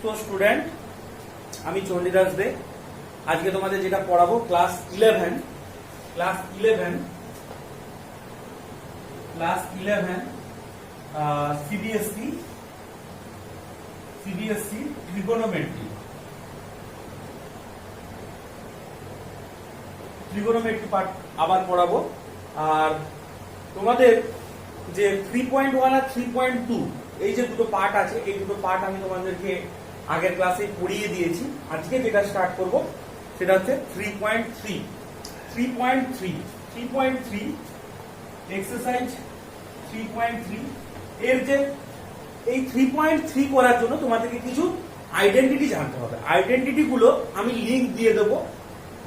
তো স্টুডেন্ট, আমি চণ্ডীদাস দে। আজকে তোমাদের যেটা পড়াবো ক্লাস 11 সিবিএসসি ট্রিগোনোমেট্রি পার্ট আবার পড়াবো। আর তোমাদের যে 3.1 আর 3.2 এই যে দুটো পার্ট আছে, এই দুটো পার্ট আমি তোমাদেরকে আগের ক্লাসে পড়িয়ে দিয়েছি। আজকে যেটা স্টার্ট করব সেটা হচ্ছে 3.3 এক্সারসাইজ 3.3 এর যে এই 3.3 করার জন্য তোমাদেরকে কিছু আইডেন্টিটি জানতে হবে। আইডেন্টিটি গুলো আমি লিংক দিয়ে দেবো,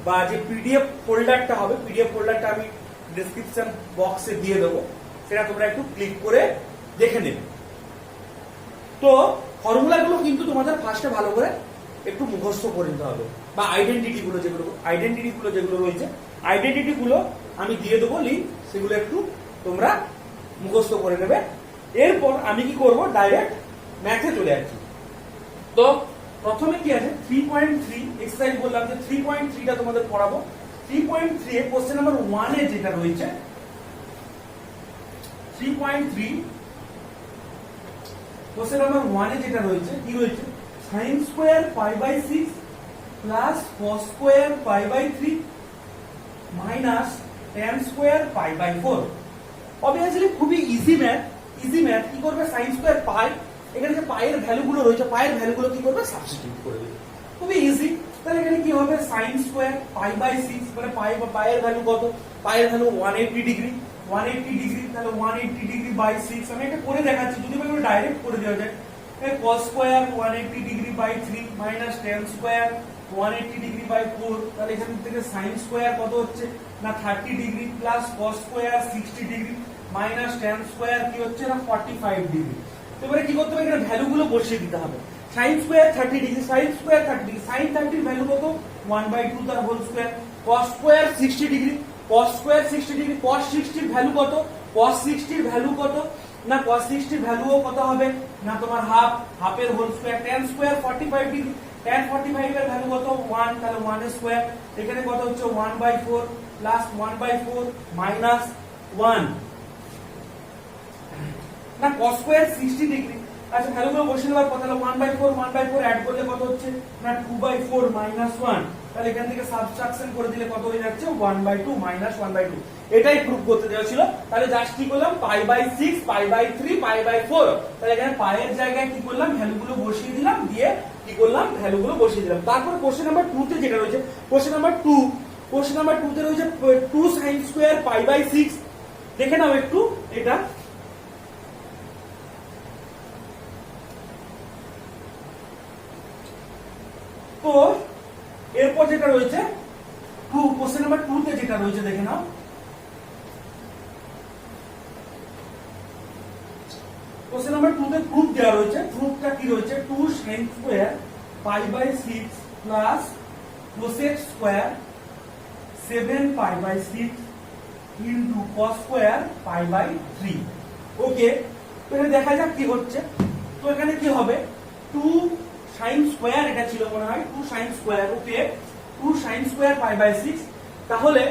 বা যে পিডিএফ ফোল্ডারটা হবে, পিডিএফ ফোল্ডারটা আমি ডেসক্রিপশন বক্সে দিয়ে দেবো, সেটা তোমরা একটু ক্লিক করে দেখে নেবে। তো ফর্মুলাগুলো কিন্তু তোমাদের ফার্স্টে ভালো করে একটু মুখস্থ করে নিতে হবে, বা আইডেন্টিটি গুলো যেগুলো রয়েছে আইডেন্টিটি গুলো আমি দিয়ে দেবো লিংক, সেগুলো একটু তোমরা মুখস্থ করে নেবে। এরপর আমি কি করব, ডাইরেক্ট ম্যাথে চলে যাচ্ছি। তো প্রথমে কি আছে 3.3 এক্সারসাইজ বললাম যে 3.3টা তোমাদের পড়াবো। 3.3 এ কোশ্চেন নাম্বার 1 এ যেটা রয়েছে 3.3 কোশ্চেন নাম্বার 1 এ যেটা রয়েছে কি রয়েছে, sin square π/6 plus cos square π/3 minus tan square π/4। Obviously খুবই ইজি ম্যাথ। কি করবে, sin স্কয়ার π, এখানে যে পায়ের ভ্যালুগুলো রয়েছে, পায়ের ভ্যালুগুলো কি করবে, সাবস্টিটিউট করে দেবে। খুবই ইজি। তাহলে এখানে কি হবে, sin স্কয়ার π/6 মানে পায়ের ভ্যালু কত, পায়ের ভ্যালু 180 ডিগ্রি, তাহলে 180 ডিগ্রি বাই 6। আমি এটা করে দেখাচ্ছি, যদি আমি ডাইরেক্ট করে দেওয়া যায়। cos square 180 degree by 3 minus tan square 180 degree by 4। তাহলে এখান থেকে sin স্কয়ার কত হচ্ছে না 30 degree, plus cos square 60 degree minus tan square কি হচ্ছে না 45 ডিগ্রি। এবারে কি করতে হবে, এখানে ভ্যালুগুলো বসিয়ে দিতে হবে। sin square 30 degree, sin square 30 degree, sin 30 এর ভ্যালু কত 1/2 তার whole square. cos square 60 degree, cos square 60 degree, cos 60 এর ভ্যালু কত, cos 60 এর ভ্যালু কত না cos 60 এর ভ্যালুও কত হবে না তোমার হাফ এর whole square. tan square 45 degree, tan 45 এর ভ্যালু কত 1, তাহলে 1 এর স্কয়ার। এখানে কত হচ্ছে 1/4 প্লাস 1/4 মাইনাস 1 না cos স্কয়ার 60 ডিগ্রি। আচ্ছা ভ্যালুগুলো বসিয়ে দেওয়ার পর তাহলে 1/4 অ্যাড করলে কত হচ্ছে না 2/4 মাইনাস 1। তাহলে এখান থেকে সাবট্রাকশন করে দিলে কত হয়ে যাচ্ছে 1/2 মাইনাস 1/2। এটাই প্রুফ করতে দেওয়া ছিল। তাহলে জাস্ট কি করলাম, π/6 π/3 π/4। তাহলে এখানে পায়ের জায়গায় কি করলাম, ভ্যালুগুলো বসিয়ে দিলাম, দিয়ে কি করলাম, ভ্যালুগুলো বসিয়ে দিলাম। তারপর কোশ্চেন নাম্বার 2 তে যেটা রয়েছে, কোশ্চেন নাম্বার 2 তে রয়েছে 2 sin স্কয়ার π/6। দেখে নাও একটু এটা। তো এরপর যেটা রয়েছে কোশ্চেন নাম্বার 2 তে যেটা রয়েছে দেখে নাও। কোশ্চেন নাম্বার 2 তে প্রুফ দেওয়া রয়েছে। প্রুফটা কি রয়েছে, 2 sin square π/6 plus cosec square 7 π/6 into cos square π/3। Okay, তো এটা দেখা যাক কি হচ্ছে। তো এখানে কি হবে, 2 sin স্কয়ার, এটা ছিল মনে হয় 2 sin স্কয়ার। ওকে, 2 sin স্কয়ার π/6। তাহলে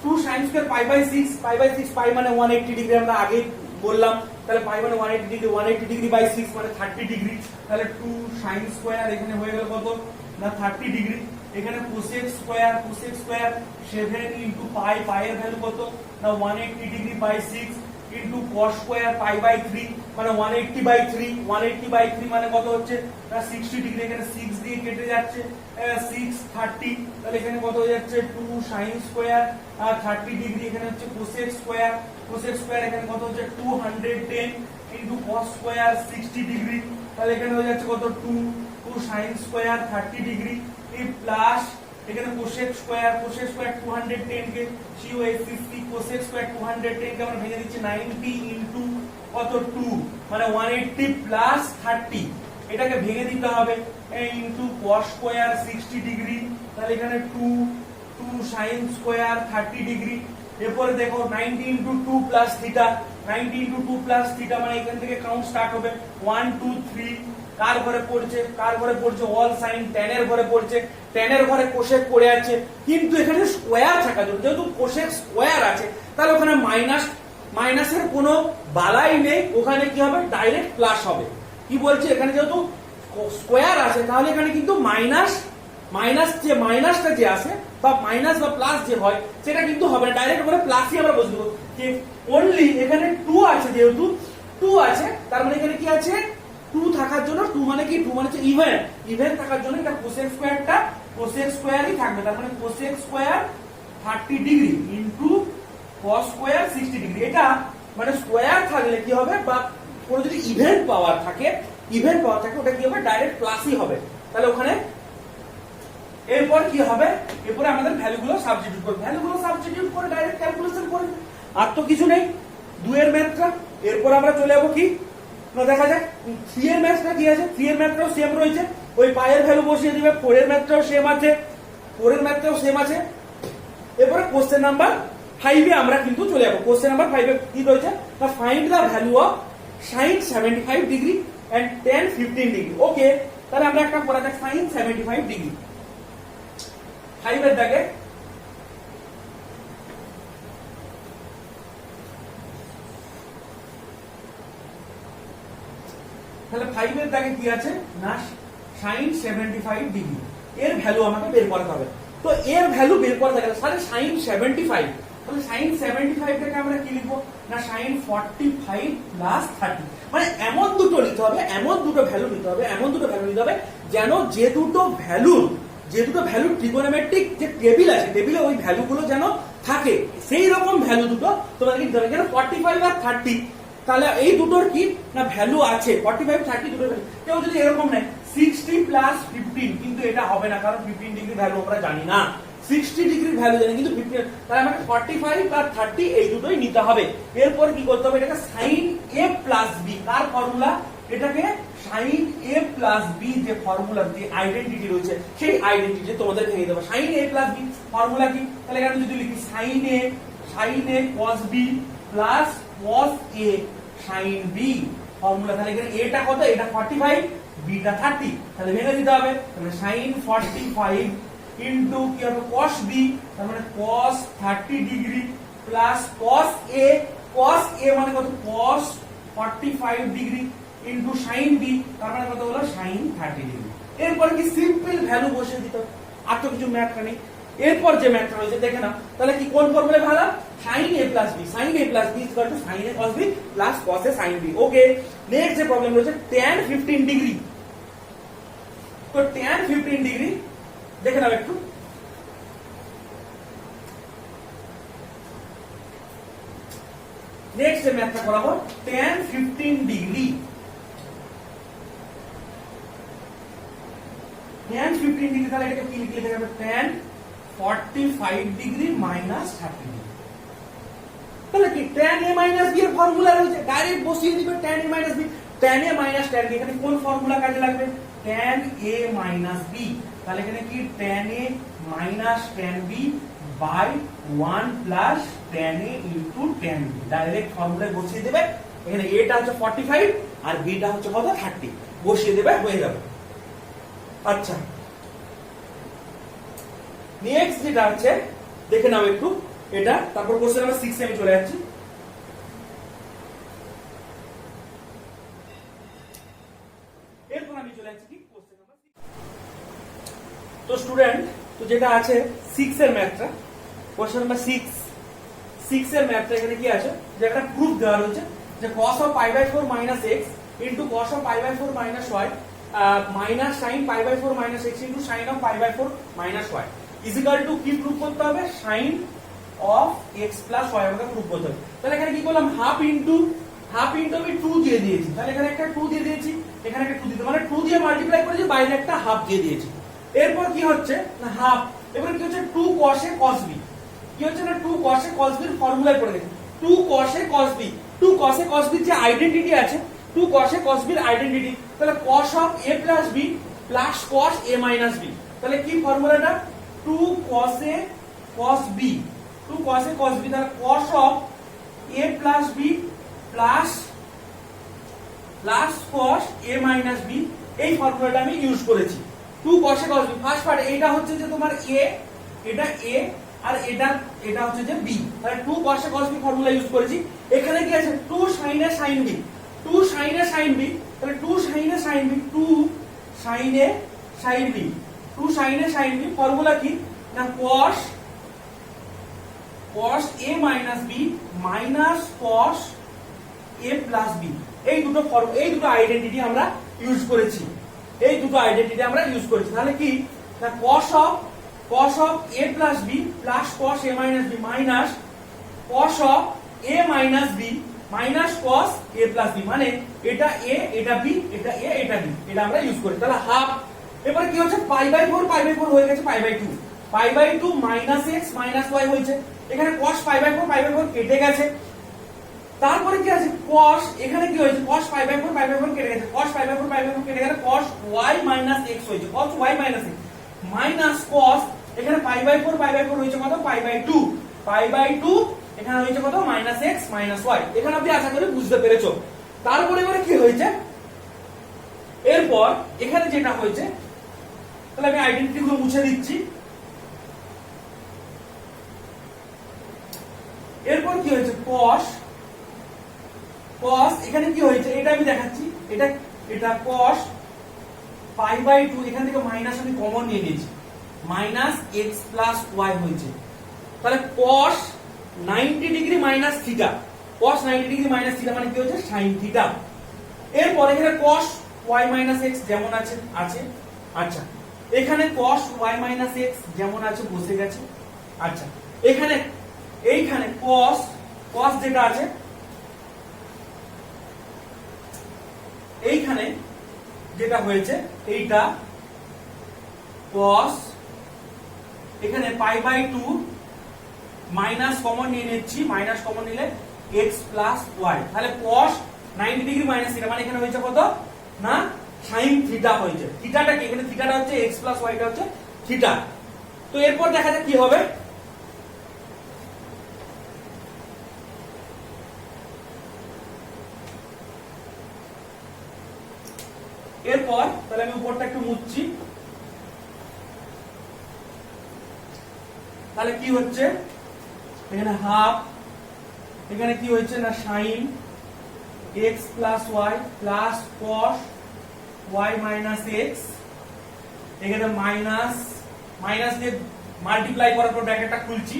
2 sin স্কয়ার π/6 পাই মানে 180 ডিগ্রি, আমরা আগে বললাম। তাহলে পাই মানে 180 ডিগ্রি বাই 6 মানে 30 ডিগ্রি। তাহলে 2 sin স্কয়ার এখানে হয়ে গেল কত না 30 ডিগ্রি। এখানে cosec স্কয়ার 7 ইনটু পায়ের ভ্যালু কত না 180 degree by 6 into cos square π/3 মানে 180/3 মানে কত হচ্ছে না 60 ডিগ্রি। এখানে 6 দিয়ে কেটে যাচ্ছে 6 30। তাহলে এখানে কত হয়ে যাচ্ছে 2 sin স্কয়ার 30 ডিগ্রি, এখানে হচ্ছে cosec স্কয়ার এখানে কত হচ্ছে 210 ইনটু cos স্কয়ার 60 ডিগ্রি। তাহলে এখানে হয়ে যাচ্ছে কত 2 sin স্কয়ার 30 ডিগ্রি প্লাস এখানে cosec স্কয়ার 210 কে COS50 cosec স্কয়ার 210 কে আমরা ভেঙে দিচ্ছি 90 ইনটু কত 2 মানে 180 প্লাস 30। এটাকে ভেঙে দিতে হবে ইনটু cos স্কয়ার 60 ডিগ্রি। তাহলে এখানে 2 sin স্কয়ার 30 ডিগ্রি। এরপরে দেখো 90 into 2 plus theta, 90 into 2 plus theta মানে এখান থেকে কাউন্ট স্টার্ট হবে 1 2 3 কার ঘরে পড়ছে অল সাইন tan এর ঘরে পড়ছে, tan এর ঘরে কোসেক পড়ে আছে, কিন্তু এখানে স্কোয়ার থাকা জন্য, যেহেতু কোসেক স্কোয়ার আছে তাহলে ওখানে মাইনাসের কোনো বালাই নেই, ওখানে কি হবে ডাইরেক্ট প্লাস হবে। কি বলছে এখানে যেহেতু স্কোয়ার আছে তাহলে এখানে কিন্তু মাইনাসটা যে আসে বা মাইনাস বা প্লাস যে হয় সেটা কিন্তু হবে না, ডাইরেক্ট করে প্লাসই আমরা বসে দেবো। অনলি এখানে 2 আছে, যেহেতু 2 আছে তার মানে এখানে কি আছে 2 থাকার জন্য, 2 মানে কি 2 মানে হচ্ছে ইভেন থাকার জন্য এটা কোসেক স্কোয়ারই থাকবে। তার মানে cosec square 30 degree into cos square 60 degree. এটা মানে স্কোয়ার থাকলে কি হবে, বা কোনো যদি ইভেন্ট পাওয়ার থাকে ওটা কি হবে ডাইরেক্ট প্লাসই হবে। তাহলে ওখানে এরপর কি হবে, এরপরে আমাদের ভ্যালুগুলো সাবস্টিটিউট করে ডাইরেক্ট ক্যালকুলেশন করে, আর তো কিছু নেই 2 এর ম্যাথটা। এরপর আমরা চলে যাবো কি না দেখা যাক 3 এর ম্যাথটা কি আছে। 3 এর ম্যাথটাও সেম রয়েছে, ওই পায়ের ভ্যালু বসিয়ে দিবে। 4 এর ম্যাথটাও সেম আছে। এরপরে কোশ্চেন নাম্বার 5 এ আমরা কিন্তু চলে যাবো। কোশ্চেন নাম্বার 5 এ কি রয়েছে না find the value of sin 75 degree and tan 15 degree. Okay, তাহলে আমরা একটা করা যাক sin 75 ডিগ্রি। 5 এর দাগে তাহলে 5 এর দাগে কি আছে না sin 75 ডিগ্রি, এর ভ্যালু আমাকে বের করতে হবে। তো এর ভ্যালু বের করতে গেলে তাহলে sin 75, তাহলে sin 75 টাকে আমরা কি লিখবো না sin 45 প্লাস 30। মানে এমন দুটো নিতে হবে, এমন দুটো ভ্যালু নিতে হবে যেন যে দুটো ভ্যালু ট্রিগোনোমেট্রিক যে টেবিল আছে টেবিলে ওই ভ্যালুগুলো যেন থাকে, সেই রকম ভ্যালু দুটো তোমাদের নিতে হবে। যেন 45 আর 30, তাহলে এই দুটোর কি না ভ্যালু আছে 45 30 দুটো ভ্যালু। কেউ যদি এরকম নেয় 60 প্লাস 15, কিন্তু এটা হবে না, কারণ 15 ডিগ্রি ভ্যালু আমরা জানি না, 60 ডিগ্রির ভ্যালু জানি কিন্তু 15, তাহলে আমাকে 45 আর 30 এই দুটোই নিতে হবে। এরপর কি করতে হবে, এটাকে sin a plus b, car formula এটাকে sin a প্লাস b যে ফর্মুলা যে আইডেন্টিটি রয়েছে সেই আইডেন্টিটি তোমাদের ভেঙে দেবো। sin a plus b formula কি, তাহলে এখানে যদি লিখি sin a cos b plus cos a sin b formula, তাহলে এখানে এটা কত, এটা 45, b টা 30, তাহলে ভেঙে দিতে হবে। তাহলে sin 45 ইনটু কি হবে cos b, তার মানে cos 30 degree plus cos a মানে কত cos 45 degree into sin b, তার মানে কত হলো sin 30 ডিগ্রি। এরপর কি সিম্পল ভ্যালু বসিয়ে দিতে হবে, আর তো কিছু ম্যাথটা নেই। এরপর যে ম্যাথটা রয়েছে দেখে নাও, তাহলে কি কোন ফর্মুলা ভালো, sin a plus b, sin a plus b equal to sin a cos b plus cos a sin b। Okay, next যে প্রবলেম রয়েছে tan 15 ডিগ্রি। তো tan 15 ডিগ্রি দেখে নাও একটু, নেক্সট যে ম্যাথটা করাবো tan 15 ডিগ্রি। tan 15 ডিগ্রি তাহলে এটাকে কি লিখে যাবে tan 45 ডিগ্রি মাইনাস 30 ডিগ্রি। তাহলে কি tan a মাইনাস b এর ফর্মুলা রয়েছে, ডাইরেক্ট বসিয়ে দিবে tan a minus b, tan a minus tan b। এখানে কোন ফর্মুলা কাজে লাগবে tan a মাইনাস b, তাহলে এখানে কি tan a minus tan b by 1 plus tan a into tan b, direct ফর্মুলায় বসিয়ে দেবে। এখানে a টা হচ্ছে 45 আর b টা হচ্ছে কত 30, বসিয়ে দেবে হয়ে যাবে। আচ্ছা, নেক্সট যেটা আছে দেখে নাও একটু এটা, তারপর কোশ্চেন নাম্বার 6 এ আমি চলে যাচ্ছি। এরপর আমি চলে যাচ্ছি কি কোশ্চেন নাম্বার 6। তো স্টুডেন্ট, তো যেটা আছে 6 এর ম্যাথটা, কোশ্চেন নাম্বার 6 এর ম্যাথটা এখানে কি আছে যে একটা প্রুফ দেওয়া রয়েছে যে cos of pi/4 minus x into cos of pi/4 minus y minus sin pi/4 minus x into sin of pi/4 minus y is equal to কি প্রুফ করতে হবে sin of x plus y আমাকে proof করতে হবে। তাহলে এখানে কি করলাম হাফ ইনটু আমি 2 দিয়ে দিয়েছি, তাহলে এখানে একটা 2 দিয়ে দিয়েছি, এখানে একটা 2 দিতে মানে 2 দিয়ে মাল্টিপ্লাই করেছি, বাইরে একটা হাফ দিয়ে দিয়েছি। এরপর কি হচ্ছে না হাফ, এবার কি হচ্ছে 2 cos a cos b, কি হচ্ছে না 2 cos a cos b এর ফর্মুলায় পড়ে গেছে 2 cos a cos b, 2 cos a cos b যে আইডেন্টিটি আছে 2 cos a cos b এর আইডেন্টিটি, তাহলে cos of a plus b plus cos a minus b, তাহলে কি ফর্মুলাটা 2 cos a cos b, 2 cos a cos b, তাহলে cos of a plus b plus cos a minus b এই ফর্মুলাটা আমি use করেছি। 2 cos a cos b first part এটা হচ্ছে যে তোমার a, এটা a আর এটা হচ্ছে যে b, তাহলে 2 cos a cos b formula use করেছি। এখানে কি আছে 2 sin a sin b, 2 sin a sin b, তাহলে 2 sin a sin b, 2 sin a sin b, 2 sin a sin b formula কি না cos a minus b minus cos a plus b। এই দুটো identity আমরা use করেছি, তাহলে কি না cos of a plus b plus cos a minus b minus cos of a minus b minus cos a plus b, মানে এটা a এটা b এটা a এটা b, এটা আমরা ইউজ করি। তাহলে হাফ, এবারে কি হচ্ছে পাই বাই 4 হয়ে গেছে pi by 2 minus x minus y হয়েছে, এখানে cos পাই বাই 4 কেটে গেছে। তারপরে কি আছে cos, এখানে কি হয়েছে cos পাই বাই 4 কেটে গেছে, cos পাই বাই 4 কেটে গেলে cos y মাইনাস x হয়েছে, cos y minus x minus cos, এখানে পাই বাই 4 হয়েছে কত পাই বাই 2 এখানে হয়েছে কত মাইনাস x মাইনাস y। এখানে আপনি আশা করি বুঝতে পেরেছো। তারপরে এবারে কি হয়েছে, এরপর এখানে যেটা হয়েছে, তাহলে আমি আইডেন্টিটি গুলো মুছে দিচ্ছি। এরপর কি হয়েছে cos এখানে কি হয়েছে এটা আমি দেখাচ্ছি, এটা cos পাই বাই 2 এখান থেকে মাইনাস আমি কমন নিয়ে নিয়েছি, মাইনাস x প্লাস y হয়েছে। তাহলে cos 90 degree minus theta, cos 90 degree minus theta মানে কি হচ্ছে sin থিটা। এরপর এখানে cos y মাইনাস x যেমন আছে আচ্ছা, এখানে cos y মাইনাস x যেমন আছে বসে গেছে। আচ্ছা, এইখানে cos যেটা আছে, এইখানে যেটা হয়েছে এইটা cos, এখানে পাই বাই 2 মাইনাস কমন নিয়ে নিচ্ছি, মাইনাস কমন নিলে x প্লাস y, তাহলে cos 90 ডিগ্রি মাইনাস থিটা মানে এখানে হয়েছে কত না sin থিটা হয়েছে। থিটাটা কি, এখানে থিটাটা হচ্ছে x প্লাস y টা হচ্ছে থিটা। তো এরপর দেখা যাক কি হবে। এরপর তাহলে আমি উপরটা একটু মুছছি, তাহলে কি হচ্ছে এখানে হাফ, এখানে কি হয়েছে না sin x plus y plus cos y minus x, এখানে মাইনাস দিয়ে মাল্টিপ্লাই করার পর ব্র্যাকেটটা খুলছি,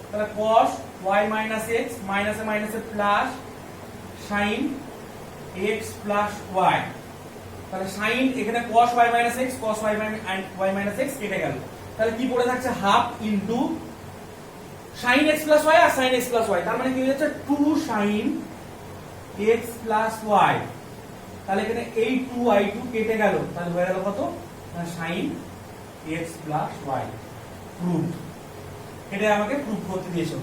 তাহলে cos y মাইনাস x মাইনাসে মাইনাসে plus sin x plus y, তাহলে sin এখানে cos y minus x cos y minus x কেটে গেল, তাহলে কি পড়ে থাকছে half into sin x plus y আর sin x প্লাস y, তার মানে কি হয়ে যাচ্ছে 2 sin x প্লাস y, তাহলে এখানে এই 2i2 কেটে গেল, তাহলে হয়ে গেল কত না sin x plus y। Proof, এটা আমাকে প্রুফ করতে দিয়েছে।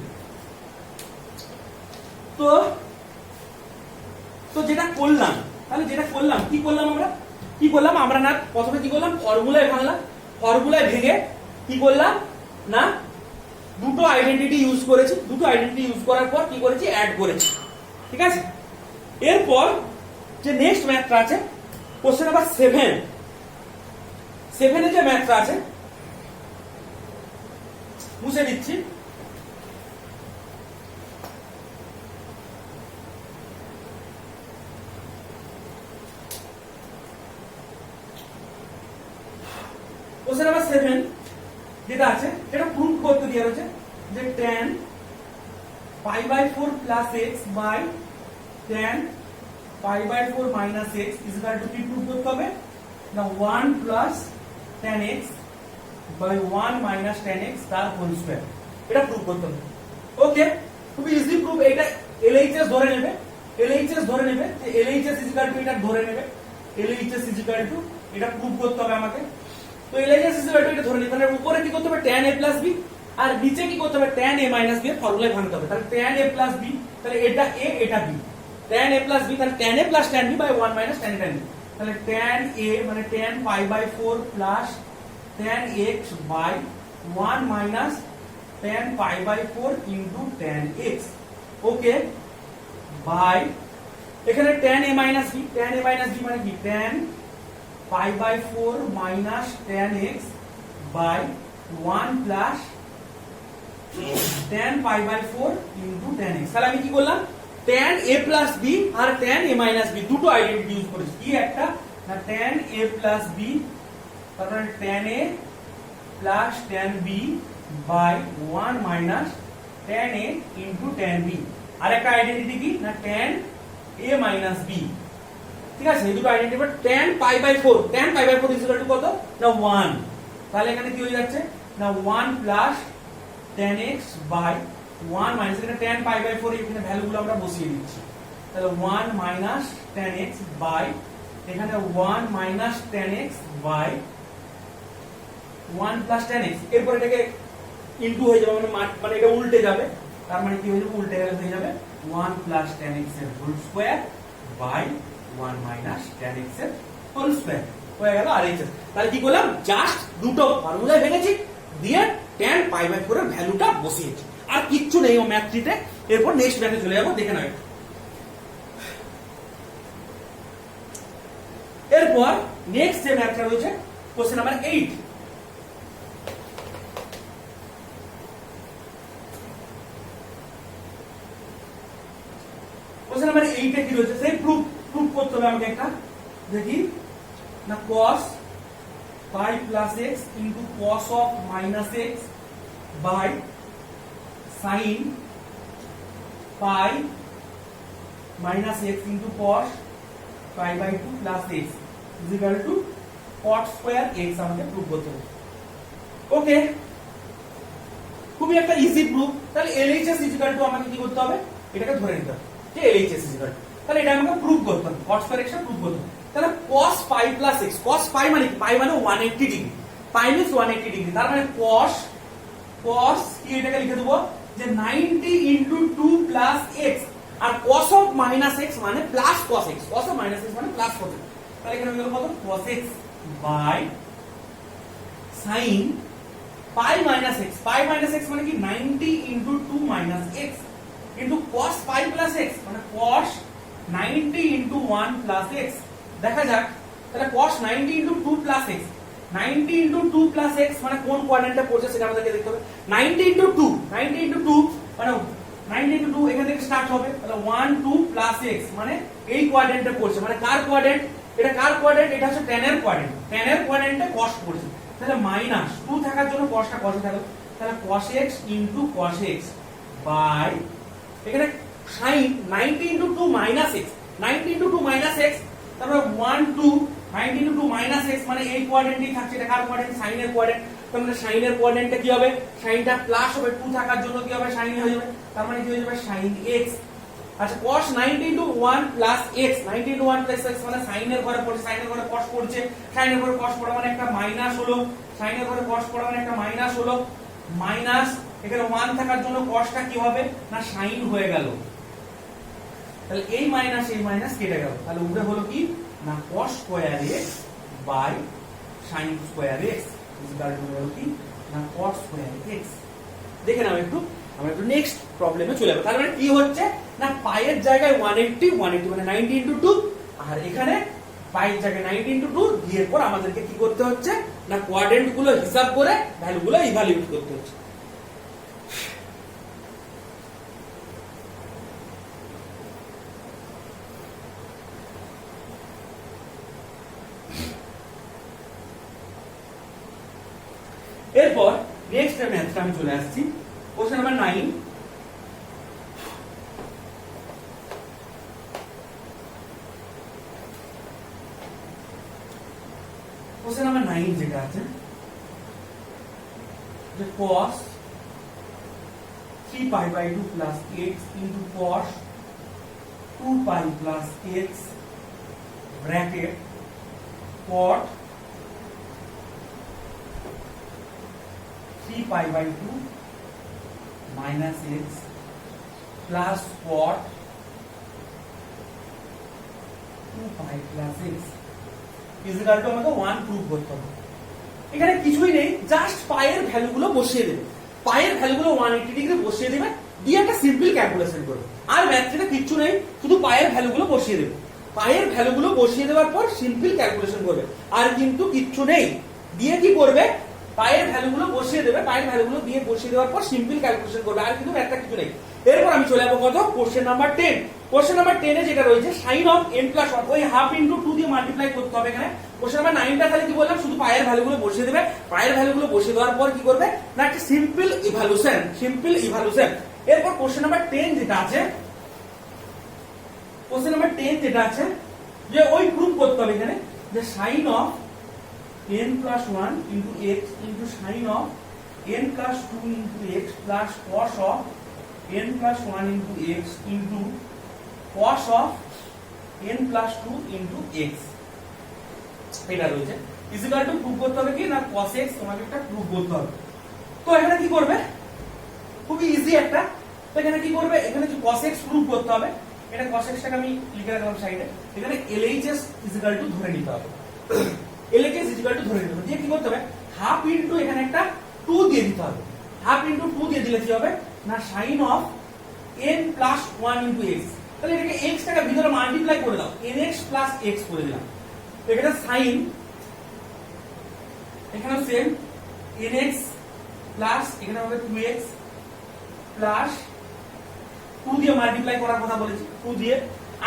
তো যেটা করলাম, তাহলে যেটা করলাম কি করলাম আমরা না প্রথমে কি করলাম ফর্মুলায় ভাঙলাম, ফর্মুলায় ভেঙে কি করলাম না দুটো আইডেন্টিটি ইউজ করেছি, দুটো আইডেন্টিটি ইউজ করার পর কি করেছি অ্যাড করেছি, ঠিক আছে। এরপর যে নেক্সট ম্যাথটা আছে কোশ্চেন নাম্বার 7 এ যে ম্যাথটা আছে মুছে দিচ্ছি। কোশ্চেন নাম্বার 7 যেটা আছে সেটা প্রুফ করতে দেওয়া হয়েছে যে tan pi by 4 plus x by tan pi by 4 minus x is equal to কি প্রুফ করতে হবে না 1 plus tan x by 1 minus tan x তার হোল স্কয়ার, এটা প্রুফ করতে হবে। ওকে, খুব ইজি প্রুফ। এটা LHS ধরে নেবে যে LHS ইজ ইকুয়াল টু এটা ধরে নেবে, LHS ইজ ইকুয়াল টু এটা প্রুফ করতে হবে আমাকে। তো LHS ইজ ইকুয়াল টু এটা ধরে নিতে হবে, উপরে কি করতে হবে tan a প্লাস b আর নিচে কি করতে হবে tan a মাইনাস b এর ফর্মুলায় ভাঙতে হবে। তাহলে tan a প্লাস b, তাহলে এটা a এটা b, tan a plus b তাহলে tan a plus tan b by 1 minus tan a tan b, তাহলে tan a মানে tan pi by 4 plus tan x by 1 minus tan pi by 4 into tan x। Okay, by এখানে tan a minus b মানে কি tan pi by 4 minus tan x by 1 plus tan pi by 4 into tan x। তাহলে আমি কি করলাম, tan a plus b আর tan a minus b দুটো identity use করেছি। কি একটা না tan a প্লাস b, তারপরে tan a plus tan b by 1 minus tan a into tan b। আর একটা আইডেন্টিটি কি না tan a মাইনাস b। ঠিক আছে, এই দুটো identity. But tan pi by 4, tan pi by 4 is equal to কত না 1। তাহলে এখানে কি হয়ে যাচ্ছে না 1 plus tan x by 1 minus, এখানে tan পাই বাই 4 এখানে ভ্যালুগুলো আমরা বসিয়ে দিচ্ছি। তাহলে 1 মাইনাস tan x বাই এখানে 1 minus tan x by 1 plus tan x। এরপর এটাকে ইনটু হয়ে যাবে, মানে এটা উল্টে যাবে। তার মানে কি হয়ে যাবে, উল্টে গেলে হয়ে যাবে 1 প্লাস tan x এর whole square by 1 minus tan x এর হোল স্কয়ার হয়ে গেল RHS। তাহলে কি করলাম, জাস্ট দুটো ফর্মুলায় ভেঙেছি, দিয়ে tan পাই বাই 4 এর ভ্যালুটা বসিয়েছি। আর কিচ্ছু নেই ও ম্যাথ থ্রিতে। এরপর নেক্সট ম্যাথে চলে যাবো, দেখে নাও। এরপর নেক্সট যে ম্যাথটা রয়েছে কোশ্চেন নাম্বার 8। কোশ্চেন নাম্বার 8 এ কি রয়েছে, সেই প্রুফ করতে হবে আমাকে একটা। দেখি না cos pi plus x into cos of minus x by sin pi minus x into cos pi by 2 plus x is equal to cot square x আমাকে প্রুফ করতে হবে। ওকে, খুবই একটা ইজি প্রুফ। তাহলে LHS ইজ ইকুয়াল টু আমাকে কি করতে হবে, এটাকে ধরে নিতে হবে যে LHS ইজ ইকুয়াল টু, তাহলে এটা আমাকে প্রুফ করতে হবে, cot স্কয়ার x টা প্রুফ করতে হবে। তাহলে cos pi plus x, cos পাই মানে কি, পাই মানে 180 ডিগ্রি, পাই মিন্স 180 ডিগ্রি। তার মানে cos কি, এটাকে লিখে দেবো যে 90 ইনটু 2 প্লাস x, আর cos অফ মাইনাস x মানে plus cos x, cos of minus x মানে প্লাস cos x। তাহলে এখানে হয়ে গেল কত, cos x by sin pi minus x, pi minus x মানে কি 90 into 2 minus x into cos pi plus x মানে cos 90 ইনটু 1 প্লাস x। দেখা যাক, তাহলে cos 90 into 2 plus x, 90 into 2 plus x মানে কোন কোয়াড্রেন্টে পড়ছে সেটা আমাদেরকে দেখতে হবে। 90 ইনটু 2, 90 ইনটু 2 মানে 90 ইনটু 2 এখান থেকে স্টার্ট হবে। তাহলে 1 2 প্লাস x মানে এই কোয়াড্রেন্টে পড়ছে, মানে কার কোয়াড্রেন্ট, এটা কার কোয়াড্রেন্ট, এটা হচ্ছে tan এর কোয়াড্রেন্ট, tan এর কোয়াড্রেন্টে cos পড়ছে। তাহলে মাইনাস 2 থাকার জন্য cosটা cos এ থাকলো, তাহলে cos x into cos x by এখানে sin 90 into 2 minus x, 90 into 2 minus x, তারপর 1 2 90 ইনটু 2 মাইনাস x মানে এই কোয়াড্রেন্টই থাকছে, এটা কার কোয়াড্রেন্ট, sin এর কোয়াড্রেন্ট। তার মানে sin এর কোয়াড্রেন্টে কি হবে, সাইনটা প্লাস হবে, 2 থাকার জন্য কি হবে, sin হয়ে যাবে। তার মানে কি হয়ে যাবে sin x। আচ্ছা cos 90 into 1 plus x, 90 into 1 plus x মানে sin এর ঘরে পড়ছে, sin এর ঘরে cos পড়ছে, sin এর ঘরে cos পড়া মানে একটা মাইনাস হলো, sin এর ঘরে cos পড়া মানে একটা মাইনাস হলো, মাইনাস এখানে 1 থাকার জন্য cosটা কি হবে না sin হয়ে গেল। তাহলে এই মাইনাস কেটে গেল, তাহলে উপরে হলো কি না cos square x by sin square x is equal to হলো কি না cos স্কয়ার x। দেখে নাও একটু, আমরা একটু নেক্সট প্রবলেমে চলে যাব। তার মানে কি হচ্ছে না পায়ের জায়গায় 180 মানে 90 ইনটু 2, আর এখানে পায়ের জায়গায় 90 ইনটু 2 দিয়ে পর আমাদেরকে কি করতে হচ্ছে না কোয়াড্রেন্ট গুলো হিসাব করে ভ্যালুগুলো ইভালুয়েট করতে হচ্ছে। এরপর নেক্সট ম্যাথটা আমি চলে আসছি, কোশ্চেন নাম্বার 9। কোশ্চেন নাম্বার 9 যেটা আছে যে cos 3 pi by 2 plus x into cos 2 pi plus x bracket cot 3 pi by 2 minus x plus cot 2 pi plus x is equal to আমাকে 1 প্রুভ করতে হবে। এখানে কিছুই নেই, জাস্ট পায়ের ভ্যালুগুলো বসিয়ে দেবে, পায়ের ভ্যালুগুলো 180 ডিগ্রি বসিয়ে দেবে, দিয়ে একটা সিম্পল ক্যালকুলেশন করবে। আর ম্যাথটা কিচ্ছু নেই, শুধু পায়ের ভ্যালুগুলো বসিয়ে দেবে। পায়ের ভ্যালুগুলো বসিয়ে দেওয়ার পর সিম্পল ক্যালকুলেশন করবে, আর কিন্তু কিচ্ছু নেই। দিয়ে কি করবে, পায়ের ভ্যালুগুলো বসিয়ে দেবে, পায়ের ভ্যালুগুলো দিয়ে বসিয়ে দেওয়ার পর সিম্পল ক্যালকুলেশন করবে, আর কিন্তু একটা কিছু নেই। এরপর আমি চলে যাবো কত, কোশ্চেন নাম্বার 10। কোশ্চেন নাম্বার 10 এ যেটা রয়েছে sin অফ n প্লাস 1, ওই হাফ ইনটু 2 দিয়ে মাল্টিপ্লাই করতে হবে এখানে। কোশ্চেন নাম্বার 9টা তাহলে কি বললাম, শুধু পায়ের ভ্যালুগুলো বসিয়ে দেবে, পায়ের ভ্যালুগুলো বসিয়ে দেওয়ার পর কি করবে না, একটা সিম্পল ইভালুয়েশন, সিম্পল ইভালুয়েশন। এরপর কোশ্চেন নাম্বার 10 যেটা আছে, কোশ্চেন নাম্বার 10 যেটা আছে, যে ওই প্রুফ করতে হবে এখানে যে sin of n plus 1 into x into sin of n plus 2 into x plus cos of n plus 1 into x into cos of n plus 2 into x, এটা রয়েছে। ইজিক্যাল টু প্রুফ করতে হবে কি না, cos x তোমাকে একটা proof করতে হবে। তো এখানে কি করবে, খুবই ইজি একটা। তো এখানে কি করবে, এখানে যে cos x প্রুফ করতে হবে, এটা cos x টাকে আমি লিখে রাখলাম সাইডে। এখানে LHS ইজিক্যাল টু ধরে নিতে হবে, LHS ইজিক্যাল টু ধরে নিতে হবে। দিয়ে কি করতে হবে, হাফ ইনটু এখানে একটা 2 দিয়ে দিতে হবে। হাফ ইনটু 2 দিয়ে দিলে কি হবে না, sin of n plus 1 into x। তাহলে এটাকে x টাকে ভিতরে মাল্টিপ্লাই করে দাও, nx প্লাস x করে দিলাম। এখানে sin, এখানে সেম nx প্লাস এখানে হবে 2x প্লাস 2 দিয়ে মাল্টিপ্লাই করার কথা বলেছি, 2 দিয়ে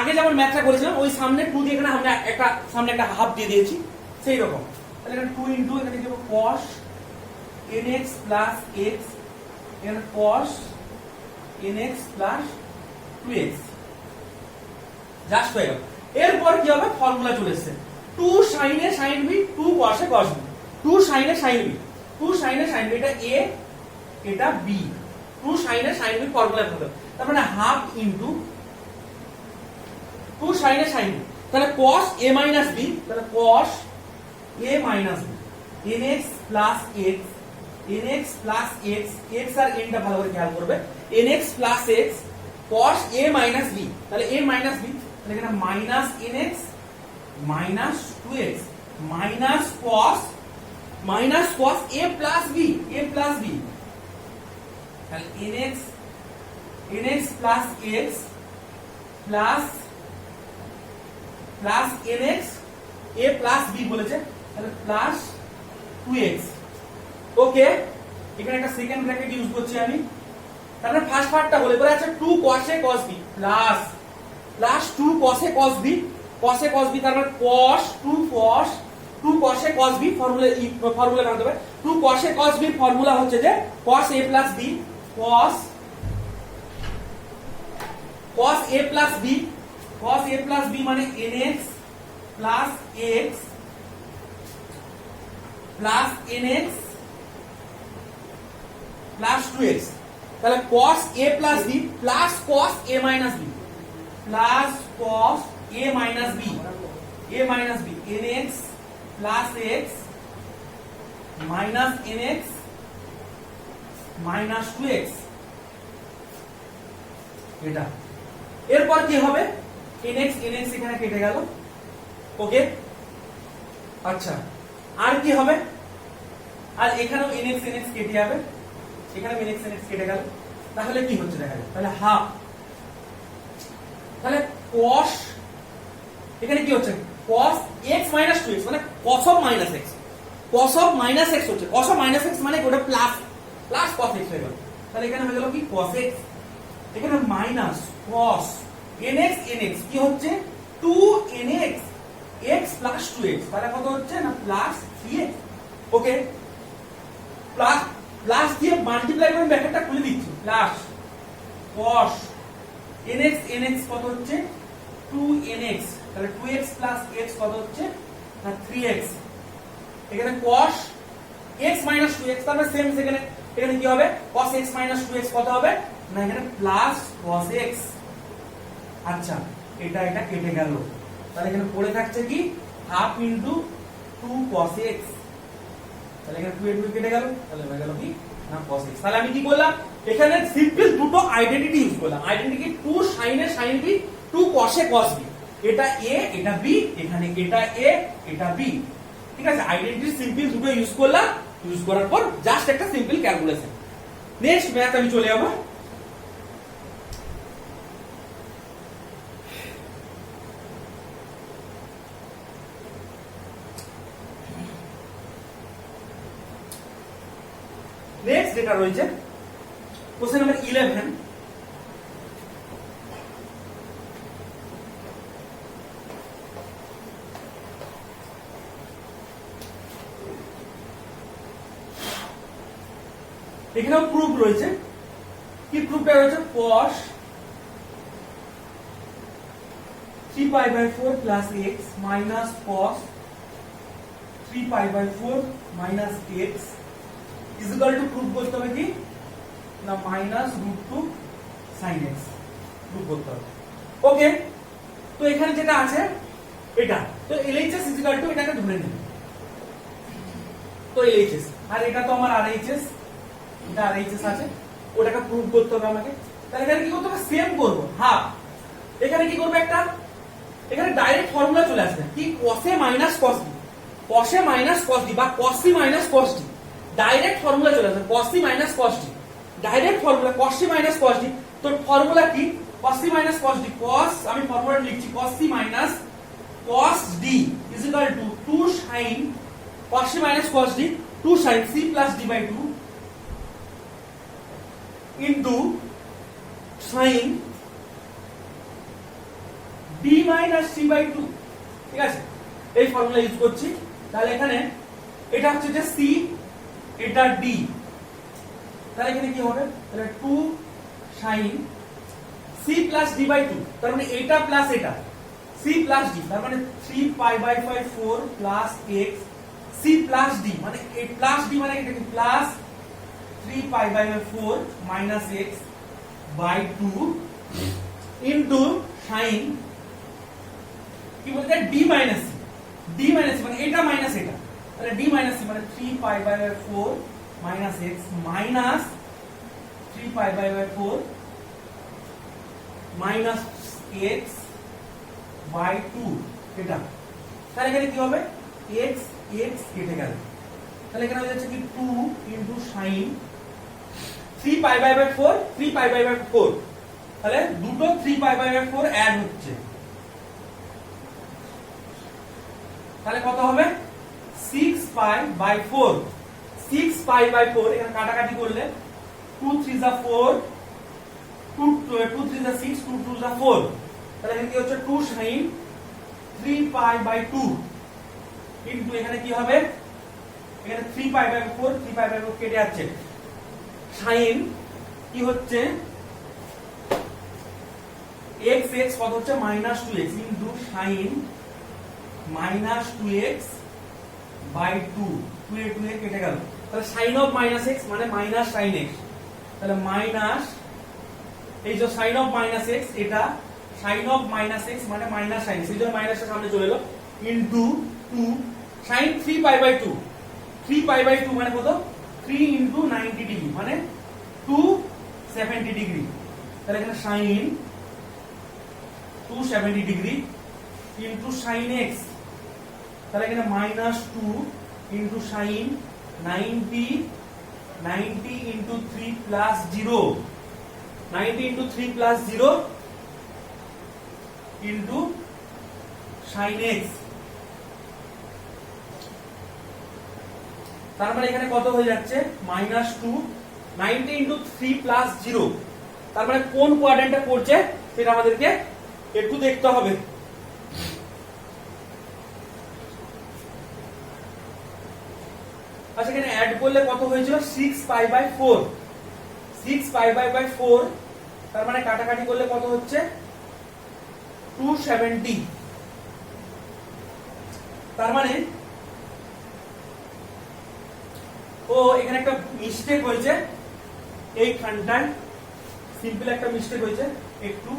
আগে যেমন ম্যাথটা করেছিলাম ওই সামনে 2 দিয়ে এখানে আমরা একটা সামনে একটা হাফ দিয়ে দিয়েছি সেই রকম। তাহলে এখানে 2 ইনটু এখানে দেব cos nx প্লাস x, এখানে cos nx plus 2x, just হয়ে গেল। এরপর কি হবে, ফর্মুলা চলে এসেছে 2 sin a sin b 2 cos a cos b, 2 sin a sin b, 2 sin a sin b, এটা a এটা b, 2 sin a sin b formula হবে। তার মানে half into 2 sin a sin b, তাহলে cos a minus b, তাহলে cos a minus b nx plus x, nx plus x, x R n টা ভালো করে খেয়াল করবে, nx plus x cos a minus b, তাহলে a minus b, তাহলে এখানে minus nx minus 2x minus cos a plus b, a plus b, তাহলে nx plus x plus nx a plus b বলেছে, তাহলে প্লাস 2x। ওকে, এখানে একটা second bracket use করছি আমি। তারপরে ফার্স্ট পার্টটা বলে পরে আছে 2 cos a cos b plus 2 cos a cos b, cos a cos b, তারপর cos 2 cos a cos b formula বানাতে হবে। 2 cos a cos b formula হচ্ছে যে cos a plus b, cos a plus b, cos a plus b মানে nx plus x plus nx plus 2x, তাহলে cos a plus b plus cos a minus b plus cos a minus b, nx plus x minus nx minus 2x, এটা। এরপর কি হবে, nx এখানে কেটে গেল। ওকে, আচ্ছা আর কি হবে, আর এখানেও nx কেটে যাবে, এখানে nx কেটে গেল। তাহলে কি হচ্ছে দেখা যাবে, তাহলে হাফ, তাহলে cos, এখানে কি হচ্ছে cos x minus 2x মানে cos of minus x, cos of minus x হচ্ছে, cos of minus x মানে ওটা প্লাস cos x হয়ে গেল। তাহলে এখানে হয়ে গেল কি cos x, এখানে মাইনাস cos nx কি হচ্ছে 2nx x plus 2x, তাহলে কত হচ্ছে না প্লাস 3x। ওকে, প্লাস দিয়ে মাল্টিপ্লাই করে ব্র্যাকেটটা খুলে দিচ্ছি, প্লাস cos nx কত হচ্ছে 2nx, তাহলে 2x plus x কত হচ্ছে না 3x, এখানে cos x minus 2x, তারপরে সেম এখানে কি হবে cos x minus 2x কত হবে না এখানে প্লাস cos x। আচ্ছা, এটা কেটে গেল, তাহলে এখানে পড়ে থাকছে কি হাফ ইনটু 2 cos x, তাহলে এখানে 2 কেটে গেল, তাহলে হয়ে গেল কি না cos x। তাহলে আমি কি করলাম, এখানে সিম্পল দুটো আইডেন্টিটি ইউজ করলাম। Identity 2 sin a sin b, 2 cos a cos b, এটা a এটা b, এখানে এটা a এটা b। ঠিক আছে, আইডেন্টিটি সিম্পল দুটো ইউজ করলাম, ইউজ করার পর জাস্ট একটা সিম্পল ক্যালকুলেশন। নেক্সট ম্যাথ আমি চলে যাব। নেক্সট যেটা রয়েছে কোশ্চেন নাম্বার 11, এখানেও প্রুফ রয়েছে। কি প্রুফটা রয়েছে? cos 3π/4 plus x minus cos 3π/4 minus x is equal to proof করতে হবে কি না -√2 sin x প্রুফ করতে হবে। ওকে, তো এখানে যেটা আছে এটা তো LHS is equal to এটাকে ধরে নিন, তো LHS আর এটা তো আমার RHS, এটা RHS আছে, ওটাকে প্রুভ করতে হবে আমাকে। তাহলে এখানে কি করতে হবে? সেম করব হাফ। এখানে কি করব? একটা এখানে ডাইরেক্ট ফর্মুলা চলে আসবে কি cos a minus cos b, cos a minus cos d বা cos c minus cos d, direct formula চলে আসবে cos c minus cos d, direct formula cos c minus cos d। তো formula কি? cos c minus cos d, cos আমি formula লিখছি cos c minus cos d is equal to 2 sin cos c minus cos d 2 sin c plus d by 2 into sin d minus c by 2। ঠিক আছে, এই formula use করছি। তাহলে এখানে এটা হচ্ছে যে c, এটা d, তাহলে এখানে কি হবে? তাহলে 2 sin c plus d by 2, তার মানে এটা প্লাস এটা c plus d, তার মানে 3π/5 4 plus x c plus d, মানে এই প্লাস d মানে এটা কি plus 3π/4 minus x by 2 into sin কি বলতে d minus c, d minus c মানে এটা মাইনাস এটা, তাহলে d minus c মানে 3π/4 minus x minus 3π/4 minus x by 2 এটা। তাহলে এখানে কি হবে? x x কেটে গেল, তাহলে এখানে হয়ে যাচ্ছে কি 2 into sin 3π/4 3π/4, তাহলে দুটো 3π/4 অ্যাড হচ্ছে, তাহলে কত হবে? 6π/4, 6π/4 এখানে কাটাকাটি করলে 2 3 যা 4, 2 3 যা 6, 2 2 যা 4, তাহলে এখানে কি হচ্ছে 2 sin 3π/2 কিন্তু এখানে কি হবে? এখানে 3π/4 3π/4 কেটে যাচ্ছে, sin কি হচ্ছে x x কত হচ্ছে -2x into sin -2x by 2, 2 এ 2 এ কেটে গেল, তাহলে sin অফ -x মানে মাইনাস sin x, তাহলে মাইনাস এই যে sin অফ -x এটা sin অফ -x মানে মাইনাস sin, সেই জন্য মাইনাসটা সামনে চলে এলো ইনটু 2 sin 3π/2, 3π/2 মানে কত? 3 ইনটু 90 ডিগ্রি মানে 270 ডিগ্রি, তাহলে এখানে sin 270 degree into sin x, তাহলে এখানে -2 into sin 90 into 3 plus 0, 90 into 3 plus 0 into sin x, তার মানে এখানে কত হয়ে যাচ্ছে? -2 90 ইনটু 3 প্লাস 0, তার মানে কোন কোয়াড্রেন্টে পড়ছে সেটা আমাদেরকে একটু দেখতে হবে। আচ্ছা, এখানে অ্যাড করলে কত হয়েছিল? 6π/4, 6π/4, তার মানে কাটাকাটি করলে কত হচ্ছে? 270, তার মানে ও এখানে একটা মিস্টেক হয়েছে, এইখানটায় সিম্পল একটা মিস্টেক হয়েছে, একটু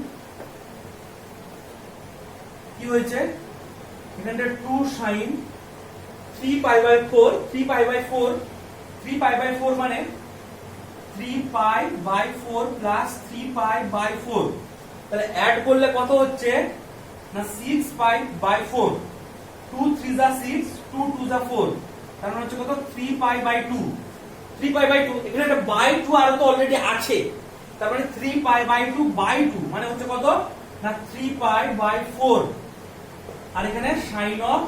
কি হয়েছে? এখানটা 2 sin 3π/4 3π/4 3π/4 মানে 3π/4 প্লাস 3π/4, তাহলে অ্যাড করলে কত হচ্ছে না 6π/4, 2 3 যা 6, 2 2 যা 4, তার মানে হচ্ছে কত? 3π/2, 3π/2 এখানে একটা বাই 2 আর তো অলরেডি আছে, তার মানে 3π/2/2 মানে হচ্ছে কত না 3π/4, আর এখানে sin অফ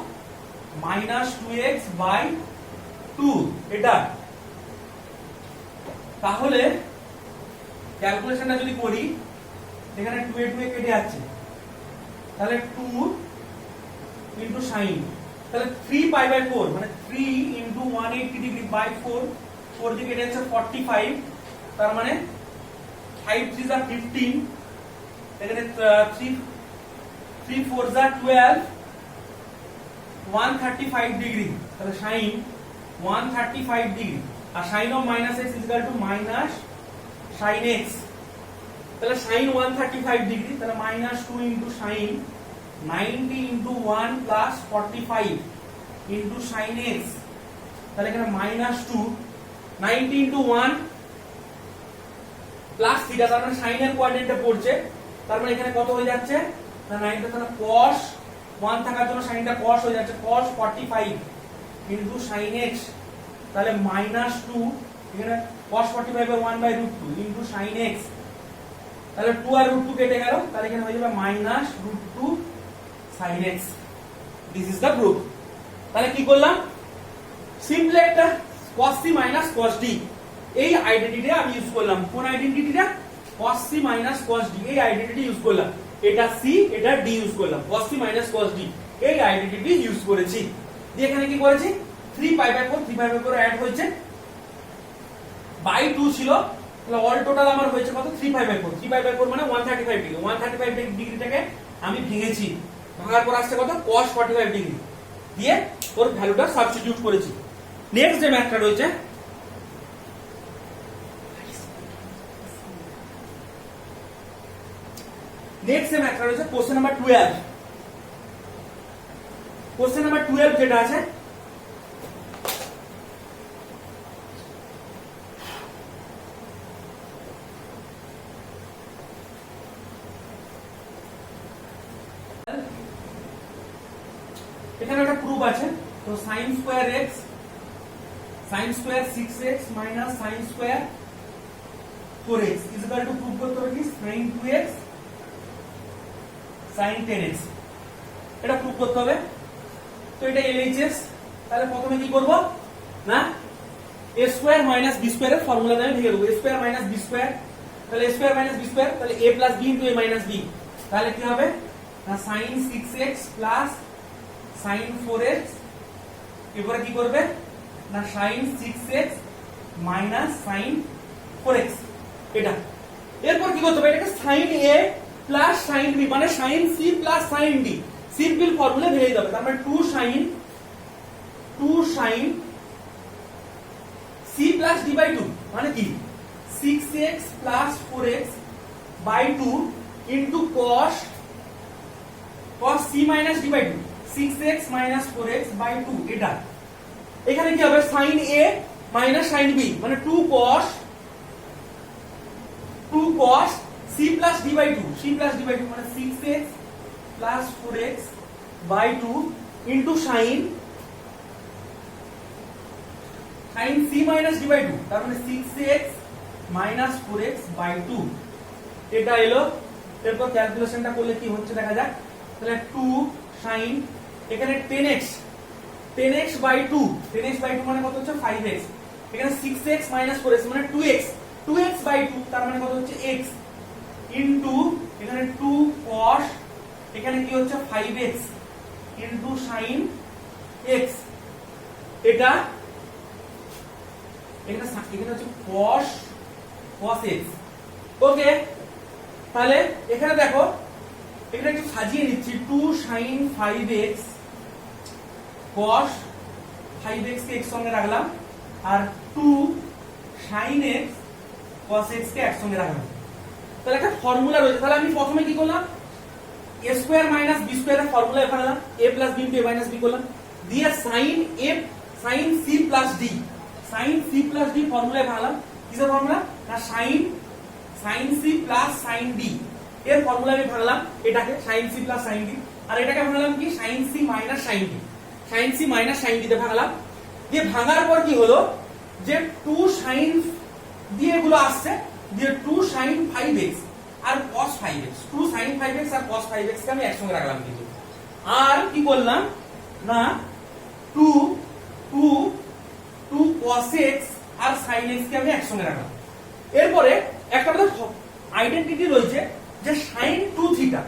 -2x/2 এটা তাহলে ক্যালকুলেশনটা যদি করি, এখানে 2 এ 2 এ কেটে যাচ্ছে, তাহলে 2 ইন্টু সাইন, তাহলে 3 পাই বাই 4 মানে 3 ইন্টু 180 ডিগ্রি বাই 4, 4 দিয়ে কেটে যাচ্ছে 45, তার মানে 5 3 যা 15, এখানে 3 4 যা 12, 135 ডিগ্রি, তাহলে সাইন 135 ডিগ্রি, আর sine of minus x is equal to minus sine x, তাহলে সাইন 135 ডিগ্রি, তাহলে minus 2 into sine 90 into 1 plus 45 into sine x, তাহলে এখানে মাইনাস 2, 90 ইন্টু 1 প্লাস থিটা, তার মানে সাইনের কোয়াড্রেন্টে পড়ছে, তার মানে এখানে কত হয়ে যাচ্ছে না 90, তাহলে cos 1 থাকার জন্য সাইনটা cos হয়ে যাচ্ছে, cos 45 ইন্টু সাইন x, তাহলে মাইনাস 2, এখানে cos 45 by 1 by √2 into sine x, তাহলে 2 আর √2 কেটে গেল, তাহলে এখানে হয়ে যাবে minus √2 sin x। This is the proof. তাহলে কি করলাম, সিম্পলি একটা cos c minus cos d এই আইডেন্টিটিটা আমি ইউজ করলাম। কোন আইডেন্টিটিটা? cos c minus cos d এই আইডেন্টিটি ইউজ করলাম। এটা c এটা d ইউজ করলাম, cos c minus cos d এই আইডেন্টিটি ইউজ করেছি। দিয়ে এখানে কি করেছি, 3 pi by 4 3 pi by 4 add হয়েছে বাই 2 ছিল, তাহলে অল টোটাল আমার হয়েছে কত 3 পাই বাই 4, 3 পাই বাই 4 মানে 135 ডিগ্রি, 135 ডিগ্রিটাকে আমি ভেঙেছি, ভাঙার পর আসছে কত cos 45 ডিগ্রি, দিয়ে ওর ভ্যালুটা সাবস্টিটিউট করেছি। নেক্সট যে ম্যাথটা রয়েছে, কোশ্চেন নাম্বার 12। কোশ্চেন নাম্বার 12 যেটা আছে, এখানে একটা প্রুফ আছে, তো sin square x sin square 6x minus sin square 4x is equal two, proof করতে হবে কি sin 2x sin 10x, এটা প্রুফ করতে হবে। তো এটা LHS, তাহলে প্রথমে কি করব না a square minus b square এর ফর্মুলা দিয়ে ভেঙে দেব, a square minus b square, তাহলে a square minus b square, তাহলে a plus b into a minus b, তাহলে কি হবে না sin 6x plus sin 4x, এরপরে কি করবে না sin 6x minus sin 4x, এটা এরপর কি করতে হবে, এটাকে sin a plus sin b মানে sin c plus sin d, simple formula ভেঙে যাবে, তার মানে 2 sin c plus d by 2 মানে কি 6x plus 4x by 2 into cos c minus d by 2, 6x minus 4x by 2, এটা এখানে কি হবে sin a minus sin b মানে 2 cos c plus d by 2, c plus d by 2 মানে 6x plus 4x by 2 into sin c minus d by 2, তার মানে 6x minus 4x by 2, এটা এলো। এরপর ক্যালকুলেশনটা করলে কি হচ্ছে দেখা যাক, তাহলে 2 sin এখানে 10x by 2, 10x by 2 মানে কত হচ্ছে 5x, এখানে 6x minus 4x মানে 2x by 2 তার মানে কত হচ্ছে x ইনটু এখানে 2 cos এখানে কি হচ্ছে 5x ইনটু sin x, এটা এখানে হচ্ছে cos x। ওকে, তাহলে এখানে দেখো এখানে একটু সাজিয়ে নিচ্ছি, 2 sin 5x cos 5x কে এক সঙ্গে রাখলাম, আর 2 sin x cos x কে এক সঙ্গে রাখলাম, তাহলে একটা ফর্মুলা রয়েছে। তাহলে আমি প্রথমে কি করলাম, a square minus b square এর ফর্মুলা বানালাম, a plus b into a minus b করলাম, দিয়ে sin c plus d formula বানালাম, কিসের ফর্মুলা না sin c plus sin d এর ফর্মুলা আমি ভাঙলাম, এটাকে sin c plus sin d, আর এটাকে ভাঙলাম কি sin c minus sin d, sin c minus sin d তে ভাঙলাম। দিয়ে ভাঙার পর কি হলো যে 2 sin দিয়ে এগুলো আসছে, দিয়ে 2 sin 5x আর cos 5x, 2 sin 5x আর cos 5x কে আমি একসঙ্গে রাখলাম কিন্তু, আর কি করলাম না 2 cos x আর sin x কে আমি একসঙ্গে রাখলাম, এরপরে একটা আমাদের আইডেন্টিটি রয়েছে যে সাইন 2 থিটা,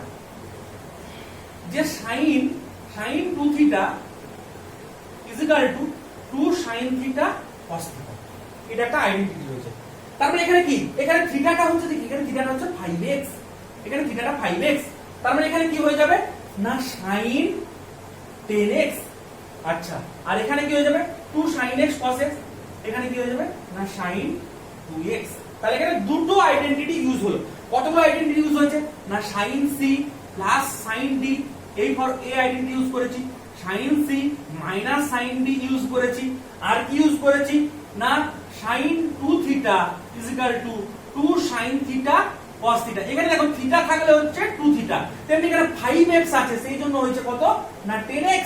যে sine 2 theta is equal to 2 sine theta cos theta, এটা একটা আইডেন্টিটি রয়েছে। তার মানে এখানে কি, এখানে থিটাটা হচ্ছে দেখি, এখানে থিটাটা হচ্ছে 5x, এখানে থিটাটা 5x, তার মানে এখানে কি হয়ে যাবে না সাইন 10x। আচ্ছা, আর এখানে কি হয়ে যাবে 2 sin x cos x, এখানে কি হয়ে যাবে না sin 2x। তাহলে এখানে দুটো আইডেন্টিটি ইউজ হলো। কতগুলো আইডেন্টিটি ইউজ হয়েছে না sin c plus sin d, এই ফর a আইডেন্টিটি ইউজ করেছি, sin c minus sin d use করেছি, আর কি ইউজ করেছি না sin 2 theta is equal to 2 sin theta cos theta. এখানে দেখো থিটা থাকলে হচ্ছে 2 থিটা, তেমনি এখানে 5x আছে সেই জন্য হয়েছে কত না 10x।